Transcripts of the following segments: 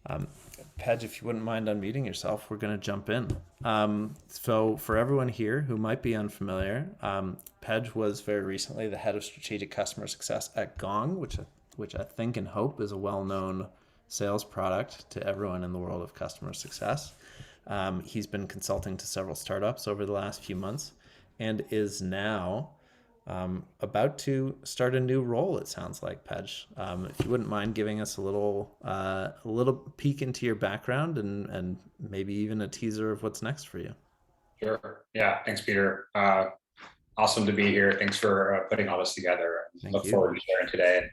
Um, Pedge, if you wouldn't mind unmuting yourself, we're going to jump in. So, for everyone here who might be unfamiliar, Pedge was very recently the head of strategic customer success at Gong, which I think and hope is a well-known sales product to everyone in the world of customer success. He's been consulting to several startups over the last few months and is now about to start a new role. It sounds like, Pedge. If you wouldn't mind giving us a little peek into your background and maybe even a teaser of what's next for you. Sure. Yeah. Thanks, Peter. Awesome to be here. Thanks for putting all this together. Thank Look you. forward to sharing today. And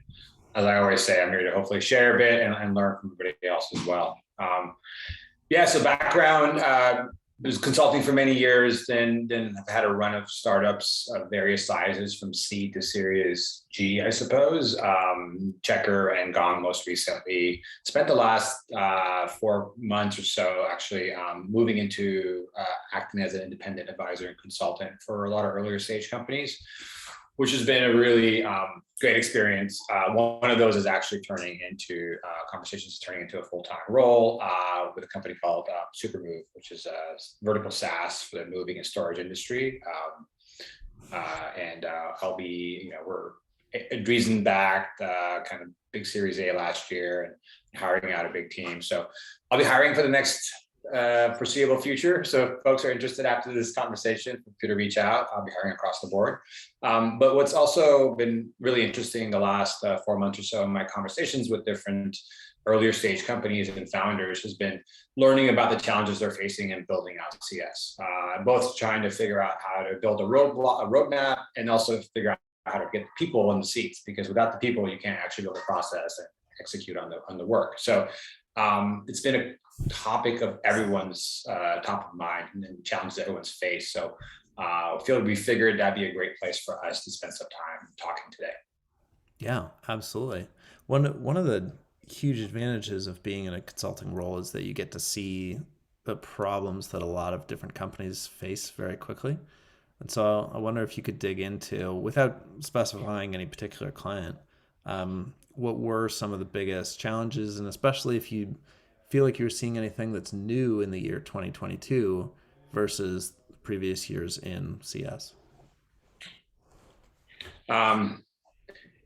as I always say, I'm here to hopefully share a bit and learn from everybody else as well. Yeah, so background, was consulting for many years, then I've had a run of startups of various sizes from C to Series G, I suppose. Checker and Gong most recently. Spent the last 4 months or so actually moving into acting as an independent advisor and consultant for a lot of earlier stage companies, which has been a really great experience. One of those is actually turning into conversations, turning into a full-time role with a company called Supermove, which is a vertical SaaS for the moving and storage industry. And I'll be, we're Dreesen backed, kind of big Series A last year and hiring out a big team. So I'll be hiring for the next foreseeable future. So if folks are interested after this conversation, feel free to reach out. I'll be hiring across the board. But what's also been really interesting the last 4 months or so in my conversations with different earlier stage companies and founders has been learning about the challenges they're facing in building out CS. Both trying to figure out how to build a roadmap and also figure out how to get the people in the seats, because without the people, you can't actually build a process and execute on the work. So it's been a topic of everyone's top of mind and challenges that everyone's faced. So I feel like we figured that'd be a great place for us to spend some time talking today. Yeah, absolutely. One of the huge advantages of being in a consulting role is that you get to see the problems that a lot of different companies face very quickly. And so I wonder if you could dig into, without specifying any particular client, what were some of the biggest challenges, and especially if you feel like you're seeing anything that's new in the year 2022 versus previous years in CS. Um,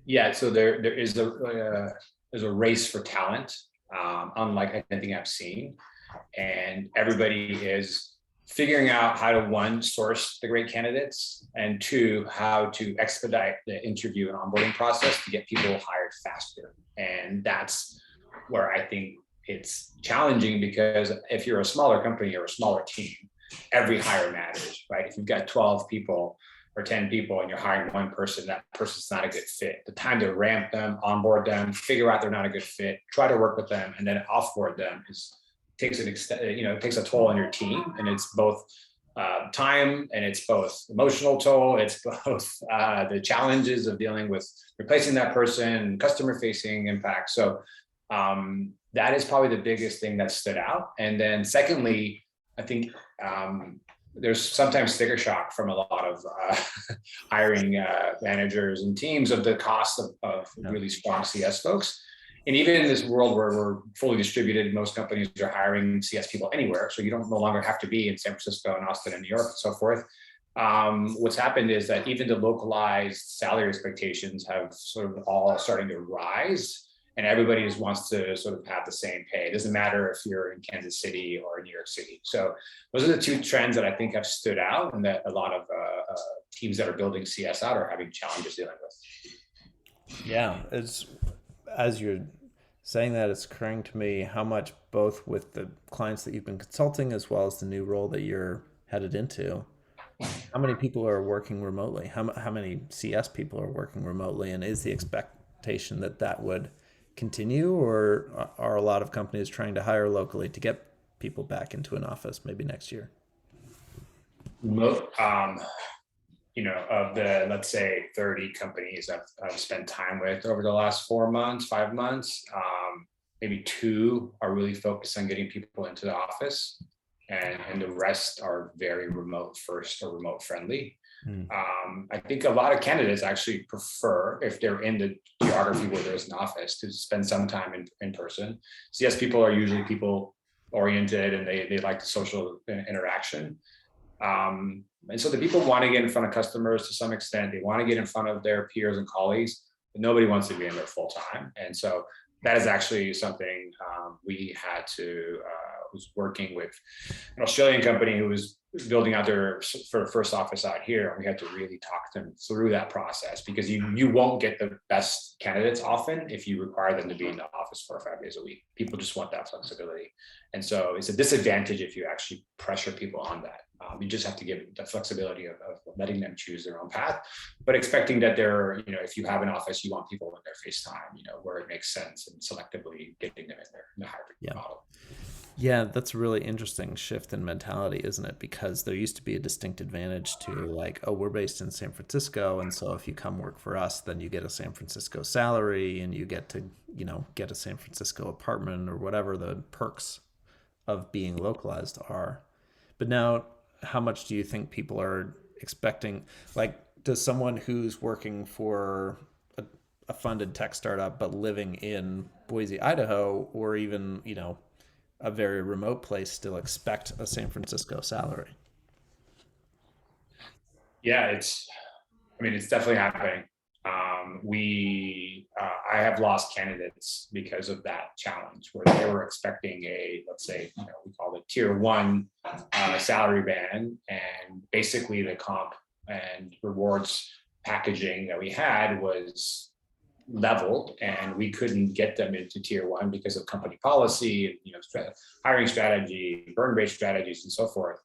yeah, so there is there's a race for talent, unlike anything I've seen, and everybody is figuring out how to, one, source the great candidates, and two, how to expedite the interview and onboarding process to get people hired faster. And that's where I think it's challenging, because if you're a smaller company or a smaller team, every hire matters, right? If you've got 12 people or 10 people and you're hiring one person, that person's not a good fit. The time to ramp them, onboard them, figure out they're not a good fit, try to work with them, and then offboard them takes it takes a toll on your team. And it's both time, and it's both emotional toll. It's both the challenges of dealing with replacing that person, customer facing impact. So that is probably the biggest thing that stood out. And then secondly, I think there's sometimes sticker shock from a lot of hiring managers and teams of the cost of Yeah. really strong CS folks. And even in this world where we're fully distributed, most companies are hiring CS people anywhere. So you don't no longer have to be in San Francisco and Austin and New York and so forth. What's happened is that even the localized salary expectations have sort of all starting to rise, and everybody just wants to sort of have the same pay. It doesn't matter if you're in Kansas City or New York City. So those are the two trends that I think have stood out, and that a lot of teams that are building CS out are having challenges dealing with. Yeah, it's as you're saying that, it's occurring to me how much, both with the clients that you've been consulting as well as the new role that you're headed into, how many people are working remotely? How many CS people are working remotely? And is the expectation that that would continue, or are a lot of companies trying to hire locally to get people back into an office maybe next year? Um, of the, let's say, 30 companies I've spent time with over the last 4 months, 5 months, maybe two are really focused on getting people into the office, and the rest are very remote first or remote friendly. Mm. I think a lot of candidates actually prefer, if they're in the geography where there's an office, to spend some time in person. CS people are usually people oriented, and they like the social interaction. And so the people want to get in front of customers to some extent. They want to get in front of their peers and colleagues, but nobody wants to be in there full time. And so that is actually something we had to, was working with an Australian company who was building out their first office out here. And we had to really talk them through that process, because you won't get the best candidates often if you require them to be in the office 4 or 5 days a week. People just want that flexibility. And so it's a disadvantage if you actually pressure people on that. You just have to give the flexibility of letting them choose their own path, but expecting that they're, if you have an office, you want people in their FaceTime, where it makes sense, and selectively getting them in there in the hybrid model. Yeah, that's a really interesting shift in mentality, isn't it? Because there used to be a distinct advantage to like, oh, we're based in San Francisco, and so if you come work for us, then you get a San Francisco salary and you get to, get a San Francisco apartment or whatever the perks of being localized are. But now, how much do you think people are expecting? Like, does someone who's working for a funded tech startup but living in Boise, Idaho, or even, a very remote place still expect a San Francisco salary? Yeah, it's definitely happening. I have lost candidates because of that challenge, where they were expecting let's say, we call it tier one salary band, and basically the comp and rewards packaging that we had was leveled, and we couldn't get them into tier one because of company policy, hiring strategy, burn rate strategies, and so forth.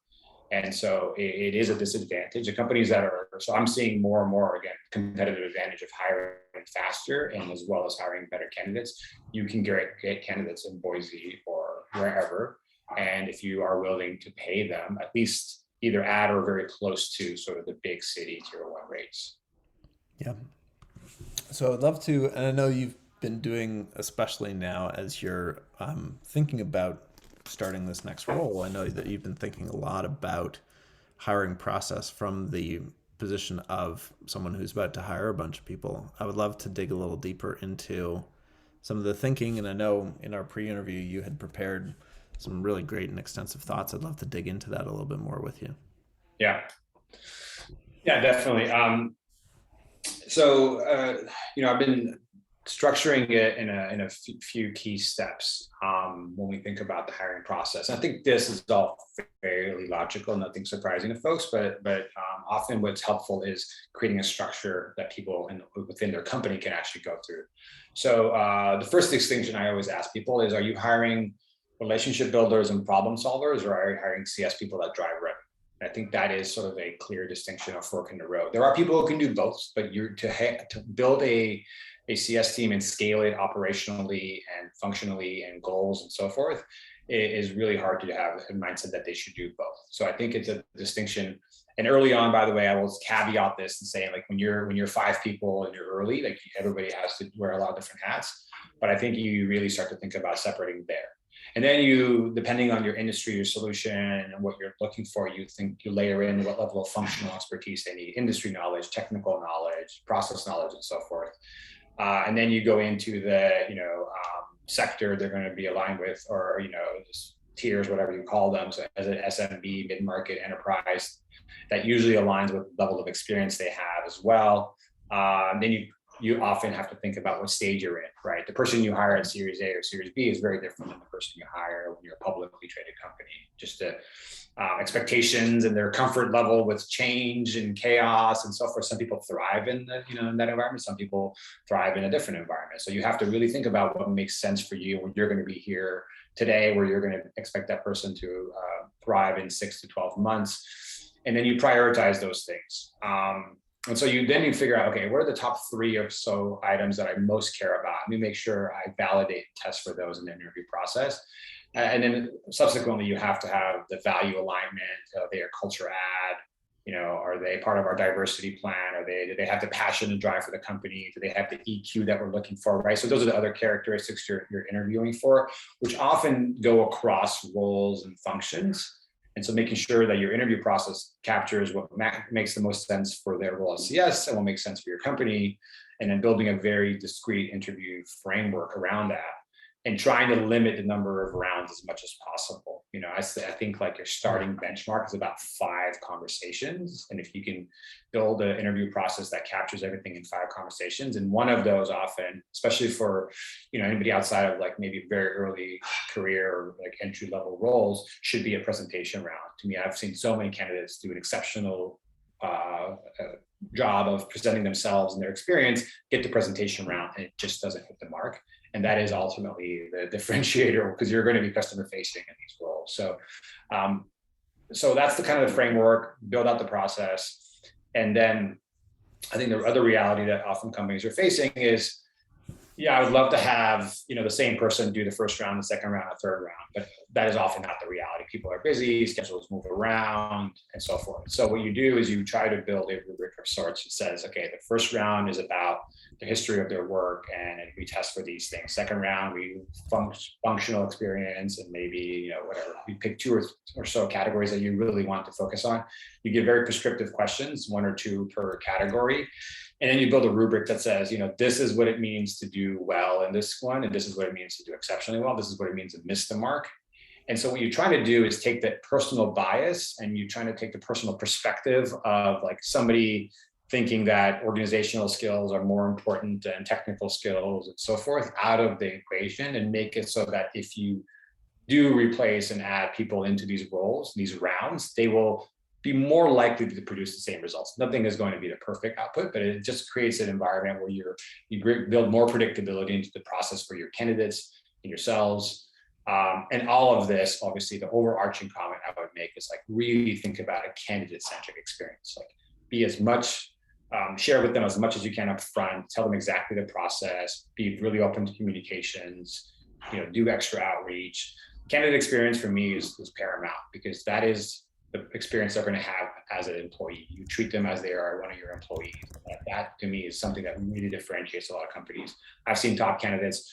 And so it is a disadvantage. The companies so I'm seeing more and more, again, competitive advantage of hiring faster, and as well as hiring better candidates. You can get candidates in Boise or wherever. And if you are willing to pay them at least either at or very close to sort of the big city tier one rates. Yeah. So I'd love to, and I know you've been doing, especially now as you're thinking about starting this next role, I know that you've been thinking a lot about hiring process from the position of someone who's about to hire a bunch of people. I would love to dig a little deeper into some of the thinking, and I know in our pre-interview you had prepared some really great and extensive thoughts. I'd love to dig into that a little bit more with you. Yeah, yeah, definitely. So I've been structuring it in a few key steps when we think about the hiring process. I think this is all fairly logical, nothing surprising to folks, but often what's helpful is creating a structure that people within their company can actually go through. So the first distinction I always ask people is, are you hiring relationship builders and problem solvers, or are you hiring CS people that drive revenue? I think that is sort of a clear distinction of fork in the road. There are people who can do both, but to build a CS team and scale it operationally and functionally and goals and so forth, it is really hard to have a mindset that they should do both. So I think it's a distinction. And early on, by the way, I will caveat this and say, like, when you're 5 people and you're early, like, everybody has to wear a lot of different hats. But I think you really start to think about separating there. And then you, depending on your industry, your solution, and what you're looking for, you layer in what level of functional expertise they need, industry knowledge, technical knowledge, process knowledge, and so forth. And then you go into the sector they're going to be aligned with, or tiers, whatever you call them. So as an SMB, mid-market, enterprise, that usually aligns with the level of experience they have as well. Then you often have to think about what stage you're in, right? The person you hire at Series A or Series B is very different than the person you hire when you're a publicly traded company. Just the expectations and their comfort level with change and chaos and so forth. Some people thrive in that environment. Some people thrive in a different environment. So you have to really think about what makes sense for you when you're going to be here today, where you're going to expect that person to thrive in 6 to 12 months. And then you prioritize those things. And so you figure out, okay, what are the top 3 or so items that I most care about? Let me make sure I validate and test for those in the interview process. And then subsequently, you have to have the value alignment. Are they a culture add? Are they part of our diversity plan? Do they have the passion and drive for the company? Do they have the EQ that we're looking for, right? So those are the other characteristics you're interviewing for, which often go across roles and functions. And so making sure that your interview process captures what makes the most sense for their role as CS and what makes sense for your company, and then building a very discrete interview framework around that, and trying to limit the number of rounds as much as possible. I think like your starting benchmark is about 5 conversations. And if you can build an interview process that captures everything in 5 conversations, and one of those often, especially for, anybody outside of like maybe very early career or like entry level roles, should be a presentation round. To me, I've seen so many candidates do an exceptional job of presenting themselves and their experience, get the presentation round, and it just doesn't hit the mark. And that is ultimately the differentiator, because you're going to be customer facing in these roles. So that's the kind of the framework, build out the process. And then I think the other reality that often companies are facing is, I would love to have, the same person do the first round, the second round, the third round, but that is often not the reality. People are busy, schedules move around, and so forth. So what you do is you try to build a rubric of sorts that says, okay, the first round is about the history of their work, and we test for these things. Second round, we functional experience, and maybe, whatever. We pick 2 or so categories that you really want to focus on. You give very prescriptive questions, 1 or 2 per category. And then you build a rubric that says, this is what it means to do well in this one, and this is what it means to do exceptionally well. This is what it means to miss the mark. And so what you're trying to do is take that personal bias, and you're trying to take the personal perspective of like somebody thinking that organizational skills are more important than technical skills and so forth out of the equation, and make it so that if you do replace and add people into these roles, these rounds, they will be more likely to produce the same results. Nothing is going to be the perfect output, but it just creates an environment where you build more predictability into the process for your candidates and yourselves. And all of this, obviously, the overarching comment I would make is like really think about a candidate-centric experience. Like be as much, share with them as much as you can up front, tell them exactly the process, be really open to communications, do extra outreach. Candidate experience for me is paramount, because that is the experience they're going to have as an employee. You treat them as they are one of your employees. That to me is something that really differentiates a lot of companies. I've seen top candidates,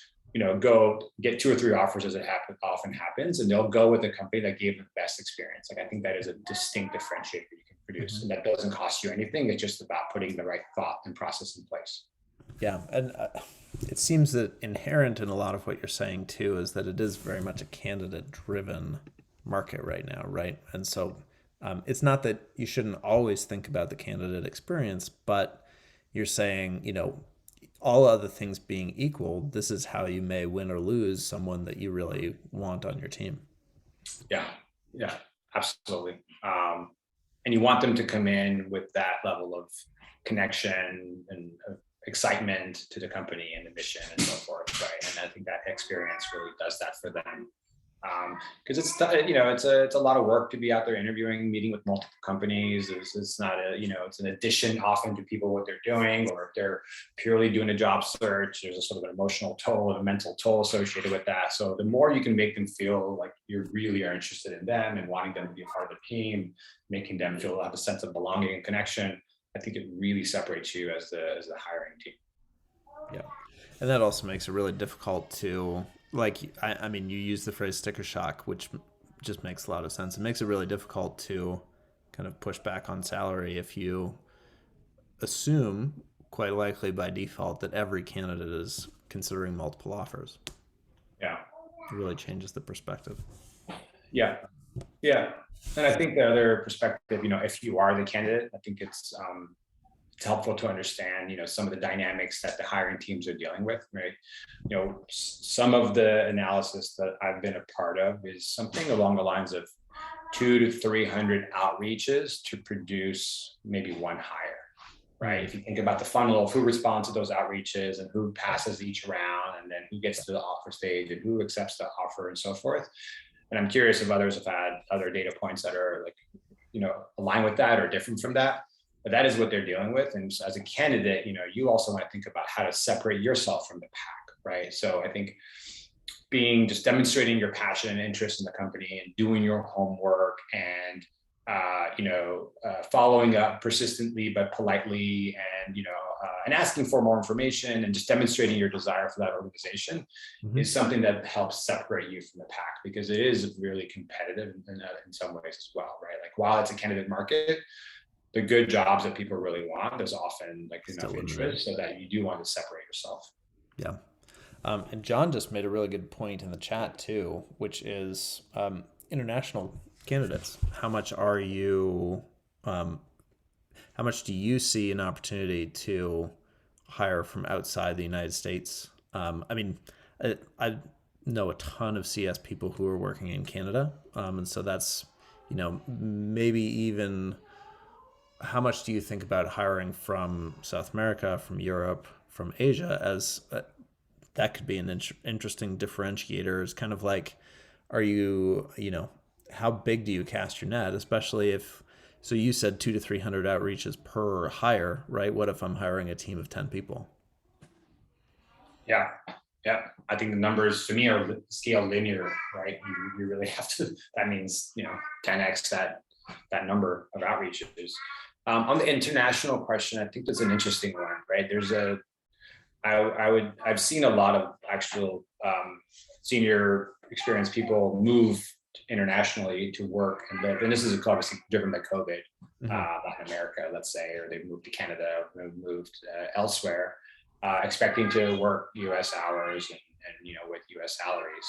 go get 2 or 3 offers, as it often happens, and they'll go with the company that gave them the best experience. Like I think that is a distinct differentiator you can produce, and that doesn't cost you anything. It's just about putting the right thought and process in place. Yeah, and it seems that inherent in a lot of what you're saying too is that it is very much a candidate-driven market right now, right? And so it's not that you shouldn't always think about the candidate experience, but you're saying, all other things being equal, this is how you may win or lose someone that you really want on your team. Yeah, absolutely. And you want them to come in with that level of connection and excitement to the company and the mission and so forth, right? And I think that experience really does that for them. Because it's a lot of work to be out there interviewing, meeting with multiple companies. It's not it's an addition often to people what they're doing, or if they're purely doing a job search, there's a sort of an emotional toll and a mental toll associated with that. So the more you can make them feel like you really are interested in them and wanting them to be a part of the team, making them feel have a sense of belonging and connection, I think it really separates you as the hiring team. Yeah, and that also makes it really difficult to. I mean, you use the phrase sticker shock, which just makes a lot of sense. It makes it really difficult to kind of push back on salary if you assume, quite likely by default, that every candidate is considering multiple offers. Yeah. It really changes the perspective. Yeah. And I think the other perspective, if you are the candidate, I think it's helpful to understand, some of the dynamics that the hiring teams are dealing with, right? Some of the analysis that I've been a part of is something along the lines of 200 to 300 outreaches to produce maybe 1 hire, right? If you think about the funnel of who responds to those outreaches and who passes each round, and then who gets to the offer stage and who accepts the offer and so forth. And I'm curious if others have had other data points that are align with that or different from that. But that is what they're dealing with. And so as a candidate, you also want to think about how to separate yourself from the pack, right? So I think just demonstrating your passion and interest in the company and doing your homework and following up persistently but politely, and and asking for more information and just demonstrating your desire for that organization is something that helps separate you from the pack, because it is really competitive in some ways as well, right? Like while it's a candidate market, the good jobs that people really want, there's often like enough interest so that you do want to separate yourself. Yeah. And John just made a really good point in the chat too, which is international candidates. How much are you? How much do you see an opportunity to hire from outside the United States? I mean, I know a ton of CS people who are working in Canada, and so that's maybe even how much do you think about hiring from South America, from Europe, from Asia as that could be an interesting differentiator. Is kind of like, are you, how big do you cast your net, especially if, so you said 200 to 300 outreaches per hire, right? What if I'm hiring a team of 10 people? Yeah. Yeah. I think the numbers to me are scale linear, right? You really have to, that means, 10x that number of outreaches. On the international question, I think that's an interesting one, right? I've seen a lot of actual senior experienced people move internationally to work and live, and this is obviously driven by COVID, Latin America, let's say, or they've moved to Canada, or moved elsewhere, expecting to work U.S. hours and with U.S. salaries.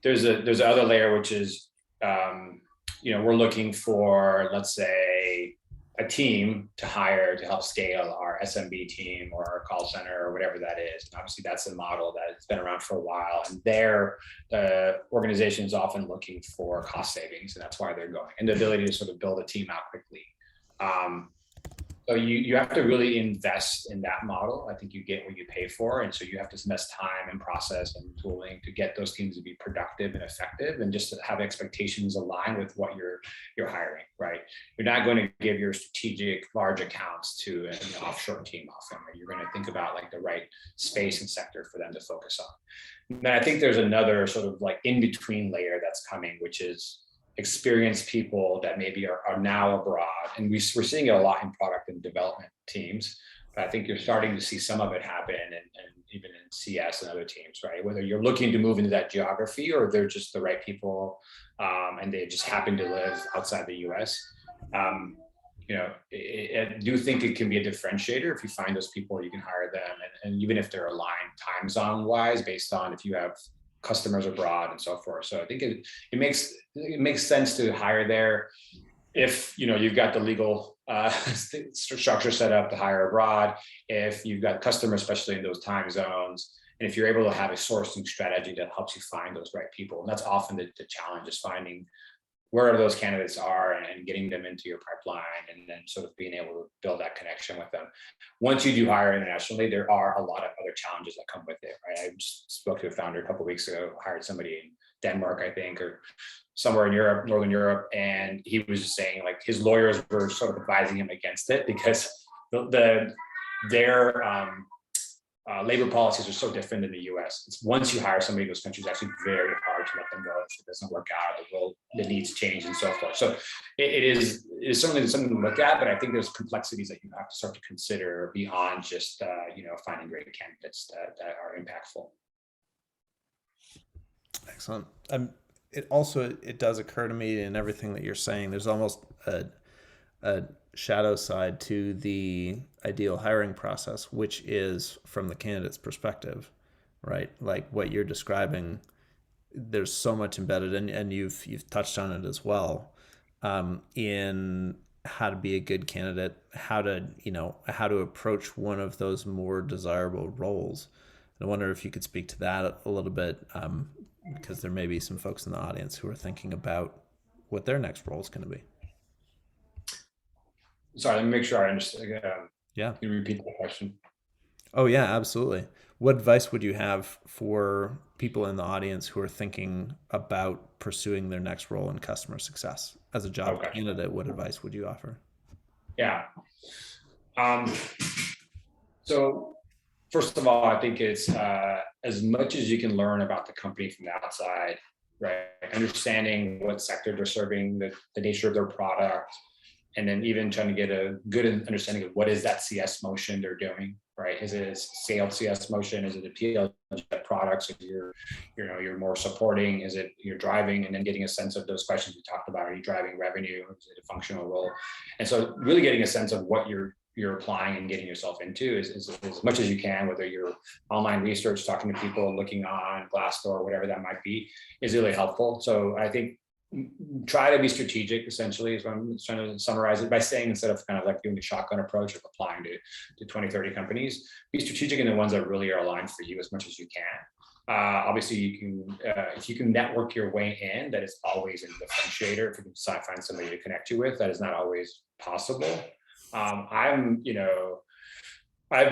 There's another layer, which is we're looking for, let's say, a team to hire to help scale our SMB team or our call center or whatever that is. And obviously, that's a model that's been around for a while, and the organization is often looking for cost savings, and that's why they're going, and the ability to sort of build a team out quickly. So you have to really invest in that model. I think you get what you pay for. And so you have to invest time and process and tooling to get those teams to be productive and effective, and just to have expectations align with what you're hiring, right? You're not going to give your strategic large accounts to an offshore team often, right? You're going to think about like the right space and sector for them to focus on. And then I think there's another sort of like in-between layer that's coming, which is experienced people that maybe are now abroad. And we're seeing it a lot in product and development teams, but I think you're starting to see some of it happen and even in CS and other teams, right? Whether you're looking to move into that geography or they're just the right people and they just happen to live outside the US. I do think it can be a differentiator if you find those people, you can hire them, and even if they're aligned time zone wise, based on if you have customers abroad and so forth. So I think it makes sense to hire there if you've got the legal structure set up to hire abroad, if you've got customers, especially in those time zones, and if you're able to have a sourcing strategy that helps you find those right people. And that's often the challenge, is finding where those candidates are and getting them into your pipeline, and then sort of being able to build that connection with them. Once you do hire internationally, there are a lot of other challenges that come with it, right? I just spoke to a founder a couple of weeks ago, hired somebody in Denmark, I think, or somewhere in Europe, Northern Europe. And he was just saying like his lawyers were sort of advising him against it because their labor policies are so different in the US. It's once you hire somebody in those countries, it's actually very hard to let them go if it doesn't work out, the needs change and so forth. So it is certainly something to look at, but I think there's complexities that you have to start to consider beyond just finding great candidates that are impactful. Excellent. It does occur to me in everything that you're saying, there's almost a shadow side to the ideal hiring process, which is from the candidate's perspective, right? Like what you're describing, there's so much embedded, and you've touched on it as well, in how to be a good candidate, how to approach one of those more desirable roles. And I wonder if you could speak to that a little bit, because there may be some folks in the audience who are thinking about what their next role is going to be. Sorry, let me make sure I understand. Yeah. Can you repeat the question? Oh yeah, absolutely. What advice would you have for people in the audience who are thinking about pursuing their next role in customer success as a job candidate? What advice would you offer? Yeah. So first of all, I think it's as much as you can learn about the company from the outside, right? Understanding what sector they're serving, the nature of their product, and then even trying to get a good understanding of what is that CS motion they're doing, right? Is it a sales CS motion? Is it a PL products? If you're more supporting, is it you're driving, and then getting a sense of those questions we talked about. Are you driving revenue? Is it a functional role? And so really getting a sense of what you're applying and getting yourself into is as much as you can, whether you're online research, talking to people, looking on Glassdoor, whatever that might be, is really helpful. So I think try to be strategic, essentially, is what I'm trying to summarize it by saying, instead of kind of like doing the shotgun approach of applying to 20, 30 companies, be strategic in the ones that really are aligned for you as much as you can. Obviously, you can, if you can network your way in, that is always a differentiator. If you can find somebody to connect you with, that is not always possible. I've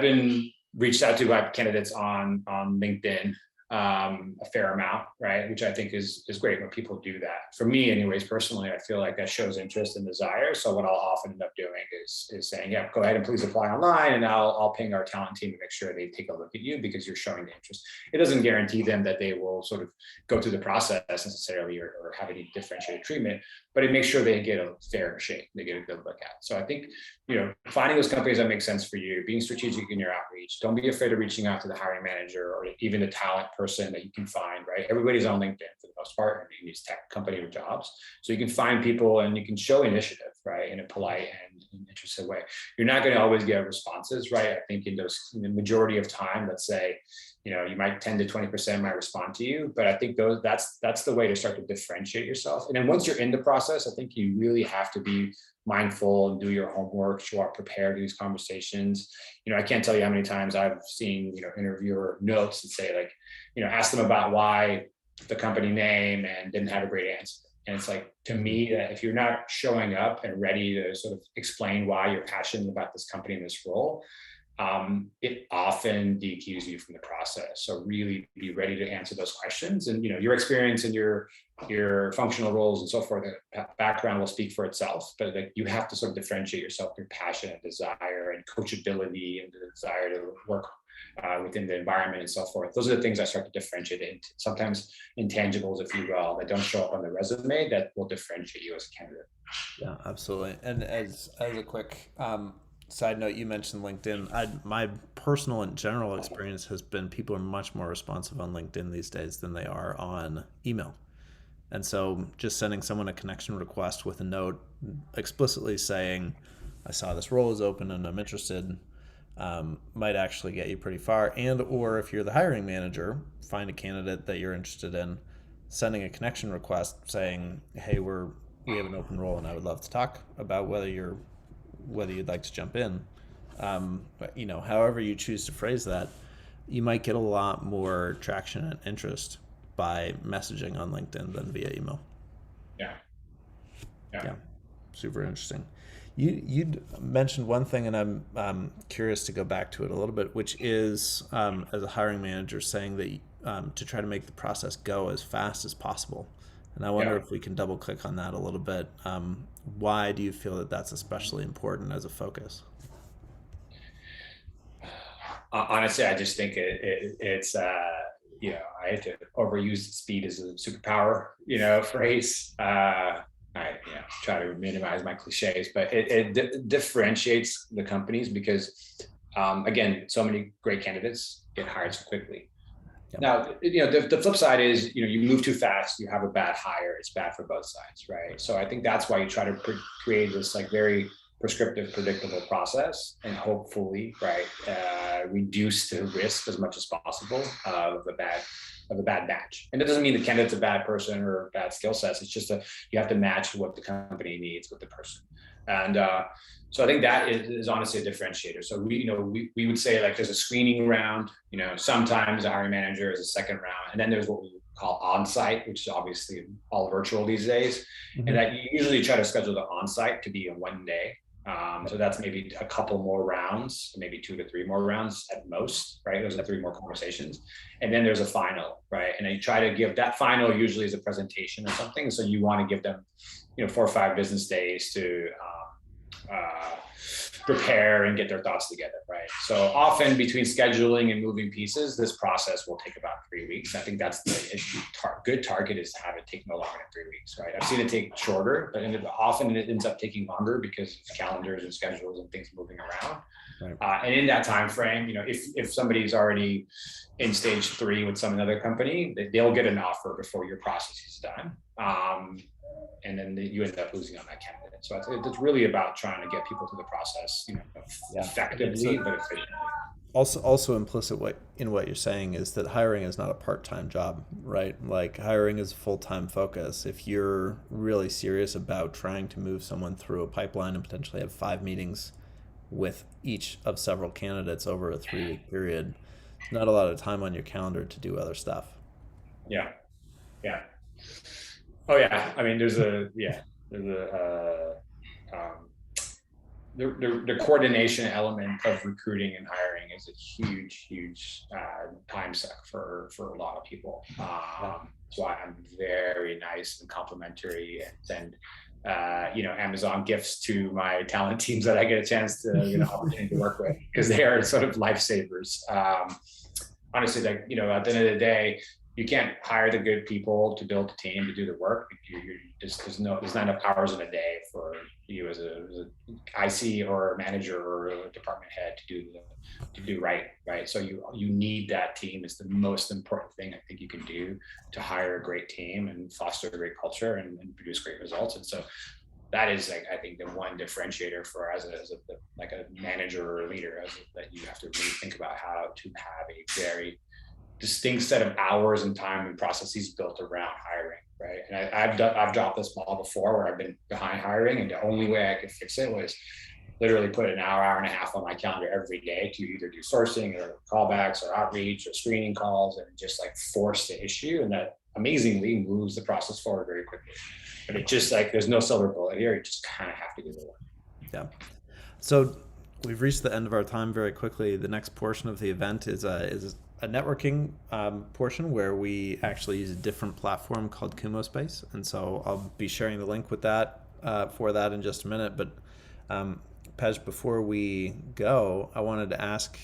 been reached out to by candidates on LinkedIn a fair amount, right? Which I think is great when people do that. For me, anyways, personally, I feel like that shows interest and desire. So what I'll often end up doing is saying, yeah, go ahead and please apply online, and I'll ping our talent team to make sure they take a look at you because you're showing the interest. It doesn't guarantee them that they will sort of go through the process necessarily or have any differentiated treatment, but it makes sure they get a fair shake, they get a good look at. So I think, finding those companies that make sense for you, being strategic in your outreach. Don't be afraid of reaching out to the hiring manager or even the talent person that you can find, right? Everybody's on LinkedIn for the most part in these tech company or jobs. So you can find people and you can show initiative, right? In a polite and interested way. You're not going to always get responses, right? I think in the majority of time, let's say, you might 10 to 20% might respond to you, but I think that's the way to start to differentiate yourself. And then once you're in the process, I think you really have to be mindful and do your homework, show up prepared to these conversations. I can't tell you how many times I've seen, interviewer notes that say like, ask them about why the company name and didn't have a great answer. And it's like, to me, that if you're not showing up and ready to sort of explain why you're passionate about this company and this role, it often DQs you from the process. So really be ready to answer those questions, and your experience and your functional roles and so forth, the background will speak for itself. But like, you have to sort of differentiate yourself through passion and desire and coachability and the desire to work within the environment and so forth. Those are the things I start to differentiate into. Sometimes intangibles, if you will, that don't show up on the resume that will differentiate you as a candidate. Yeah, absolutely. And as a quick side note, you mentioned LinkedIn. My personal and general experience has been people are much more responsive on LinkedIn these days than they are on email. And so just sending someone a connection request with a note explicitly saying, I saw this role is open and I'm interested, might actually get you pretty far. And or if you're the hiring manager, find a candidate that you're interested in, sending a connection request saying, hey, we have an open role and I would love to talk about whether you'd like to jump in. But, however you choose to phrase that, you might get a lot more traction and interest by messaging on LinkedIn than via email. Yeah. Yeah, super interesting. You'd mentioned one thing, and I'm curious to go back to it a little bit, which is as a hiring manager saying that to try to make the process go as fast as possible. And I wonder if we can double click on that a little bit. Why do you feel that that's especially important as a focus? Honestly, I just think it's I had to overuse speed as a superpower, phrase. I try to minimize my cliches, but it differentiates the companies because, again, so many great candidates get hired so quickly. Yep. Now, the flip side is, you move too fast, you have a bad hire. It's bad for both sides, right? So I think that's why you try to create this like very prescriptive, predictable process, and hopefully, right, reduce the risk as much as possible of a bad match. And that doesn't mean the candidate's a bad person or bad skill sets. It's just you have to match what the company needs with the person. And so I think that is honestly a differentiator. So we would say like there's a screening round, sometimes the hiring manager is a second round. And then there's what we call on-site, which is obviously all virtual these days. Mm-hmm. And that you usually try to schedule the on-site to be in one day. So that's maybe a couple more rounds, maybe 2 to 3 more rounds at most, right? Those are 3 more conversations. And then there's a final, right? And you try to give that final usually as a presentation or something. So you want to give them, 4 or 5 business days to prepare and get their thoughts together, right? So often between scheduling and moving pieces, this process will take about 3 weeks. I think that's the good target, is to have it take no longer than 3 weeks, right? I've seen it take shorter, but often it ends up taking longer because of calendars and schedules and things moving around. Right. And in that time frame, if somebody's already in stage 3 with some other company, they'll get an offer before your process is done. And then you end up losing on that candidate. So it's really about trying to get people through the process, effectively, but efficiently. Also implicit in what you're saying is that hiring is not a part-time job, right? Like hiring is a full-time focus. If you're really serious about trying to move someone through a pipeline and potentially have 5 meetings with each of several candidates over a 3-week period, not a lot of time on your calendar to do other stuff. Yeah. Oh yeah. I mean, the coordination element of recruiting and hiring is a huge time suck for a lot of people. So I'm very nice and complimentary and send Amazon gifts to my talent teams that I get a chance to opportunity to work with, because they are sort of lifesavers. Honestly, at the end of the day, you can't hire the good people to build a team to do the work. There's not enough hours in a day for you as a IC or a manager or a department head to do right. So you need that team. It's the most important thing I think you can do to hire a great team and foster a great culture and produce great results. And so that is, I think, the one differentiator for as a manager or a leader, that you have to really think about how to have a very distinct set of hours and time and processes built around hiring, right? And I've dropped this ball before where I've been behind hiring, and the only way I could fix it was literally put an hour and a half on my calendar every day to either do sourcing or callbacks or outreach or screening calls, and just force the issue, and that amazingly moves the process forward very quickly. But it just there's no silver bullet here. You just kind of have to do the work. Yeah. So we've reached the end of our time very quickly. The next portion of the event is a networking portion where we actually use a different platform called Kumo Space, and so I'll be sharing the link with that for that in just a minute. But Pej, before we go, I wanted to ask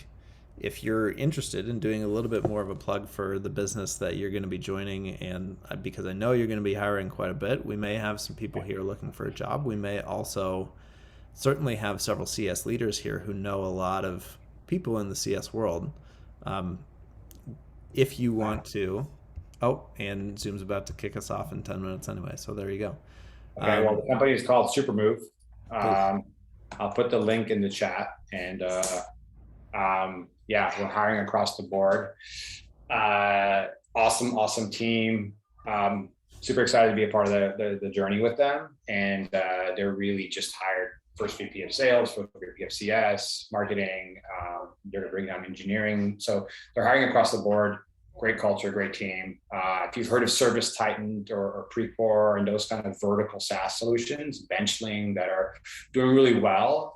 if you're interested in doing a little bit more of a plug for the business that you're going to be joining, and because I know you're going to be hiring quite a bit, we may have some people here looking for a job. We may also certainly have several CS leaders here who know a lot of people in the CS world. If you want to, and Zoom's about to kick us off in 10 minutes anyway, so there you go. Okay, well, the company is called Supermove. I'll put the link in the chat, and we're hiring across the board. Awesome team. Super excited to be a part of the journey with them, and they're really just hired first VP of sales, first VP of CS, marketing. They're going to bring down engineering. So they're hiring across the board. Great culture, great team. If you've heard of Service Titan or Precor and those kind of vertical SaaS solutions, Benchling, that are doing really well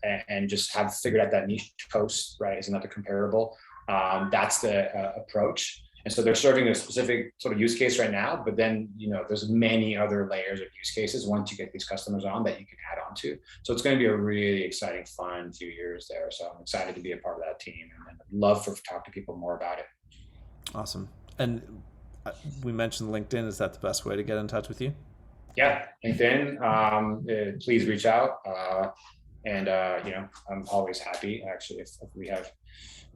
and just have figured out that niche coast, right, is another comparable. That's the approach. And so they're serving a specific sort of use case right now, but then, there's many other layers of use cases once you get these customers on that you can add on to. So it's going to be a really exciting, fun few years there. So I'm excited to be a part of that team, and I'd love to talk to people more about it. Awesome. And we mentioned LinkedIn. Is that the best way to get in touch with you? Yeah, LinkedIn. Please reach out. I'm always happy. Actually, if we have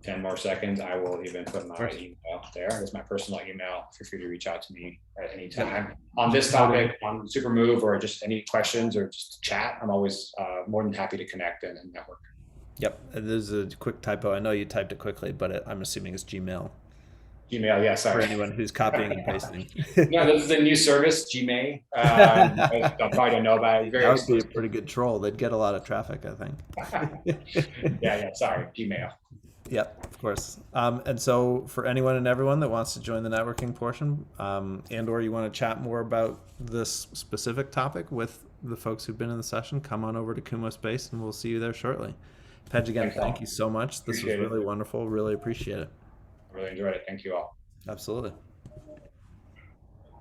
10 more seconds, I will even put my email there. It's my personal email. Feel free to reach out to me at any time on this topic, on Supermove, or just any questions or just chat. I'm always more than happy to connect and network. Yep. There's a quick typo. I know you typed it quickly, but I'm assuming it's Gmail. Gmail, yeah, sorry. For anyone who's copying and pasting. No, this is a new service, Gmail. I probably don't know about it. That would be a pretty good troll. They'd get a lot of traffic, I think. Yeah, sorry, Gmail. Yep, of course. And so for anyone and everyone that wants to join the networking portion, and or you want to chat more about this specific topic with the folks who've been in the session, come on over to Kumo Space, and we'll see you there shortly. Pej, again, thank you so much. This was really wonderful. Really appreciate it. I really enjoyed it. Thank you all. Absolutely.